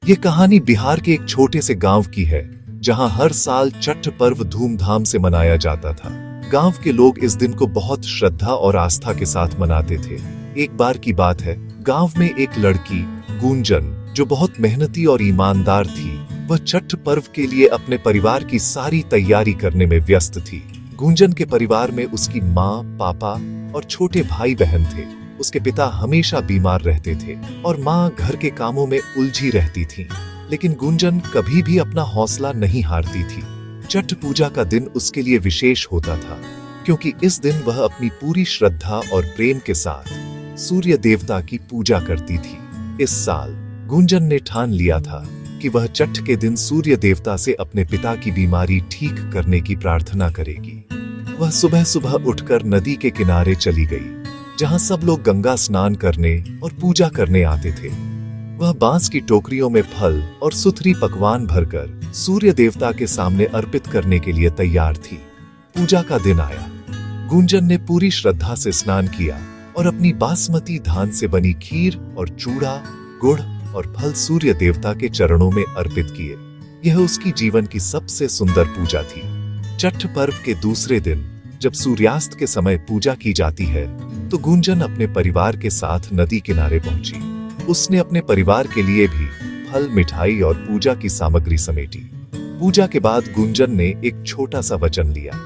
ये कहानी बिहार के एक छोटे से गांव की है, जहां हर साल छठ पर्व धूमधाम से मनाया जाता था। गांव के लोग इस दिन को बहुत श्रद्धा और आस्था के साथ मनाते थे। एक बार की बात है, गांव में एक लड़की गुंजन, जो बहुत मेहनती और ईमानदार थी, वह छठ पर्व के लिए अपने परिवार की सारी तैयारी करने में व्यस्त थी। गुंजन के परिवार में उसकी माँ, पापा और छोटे भाई बहन थे। उसके पिता हमेशा बीमार रहते थे और माँ घर के कामों में उलझी रहती थी। लेकिन गुंजन कभी भी अपना हौसला नहीं हारती थी। छठ पूजा का दिन उसके लिए विशेष होता था, क्योंकि इस दिन वह अपनी पूरी श्रद्धा और प्रेम के साथ सूर्य देवता की पूजा करती थी। इस साल गुंजन ने ठान लिया था कि वह छठ के दिन सूर्य देवता से अपने पिता की बीमारी ठीक करने की प्रार्थना करेगी। वह सुबह सुबह उठकर नदी के किनारे चली गई, जहां सब लोग गंगा स्नान करने और पूजा करने आते थे। वह बांस की टोकरियों में फल और सुथरी पकवान भरकर सूर्य देवता के सामने अर्पित करने के लिए तैयार थी। पूजा का दिन आया। गुंजन ने पूरी श्रद्धा से स्नान किया और अपनी बासमती धान से बनी खीर और चूड़ा, गुड़ और फल सूर्य देवता के चरणों में अर्पित किए। यह उसकी जीवन की सबसे सुंदर पूजा थी। छठ पर्व के दूसरे दिन जब सूर्यास्त के समय पूजा की जाती है, तो गुंजन अपने परिवार के साथ नदी किनारे पहुंची। उसने अपने परिवार के लिए भी फल, मिठाई और पूजा की सामग्री समेटी। पूजा के बाद गुंजन ने एक छोटा सा वचन लिया,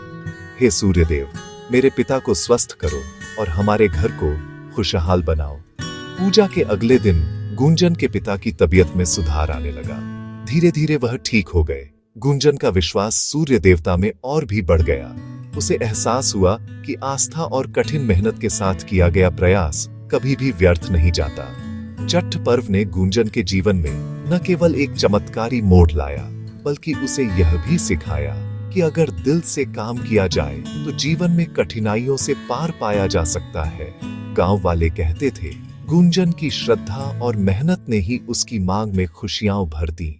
हे सूर्यदेव, मेरे पिता को स्वस्थ करो और हमारे घर को खुशहाल बनाओ। पूजा के अगले दिन गुंजन के पिता की तबीयत में सुधार आने लगा। धीरे धीरे वह ठीक हो गए। गुंजन का विश्वास सूर्य देवता में और भी बढ़ गया। उसे एहसास हुआ कि आस्था और कठिन मेहनत के साथ किया गया प्रयास कभी भी व्यर्थ नहीं जाता। छठ पर्व ने गुंजन के जीवन में न केवल एक चमत्कारी मोड़ लाया, बल्कि उसे यह भी सिखाया कि अगर दिल से काम किया जाए तो जीवन में कठिनाइयों से पार पाया जा सकता है। गांव वाले कहते थे, गुंजन की श्रद्धा और मेहनत ने ही उसकी मांग में खुशियां भर दी।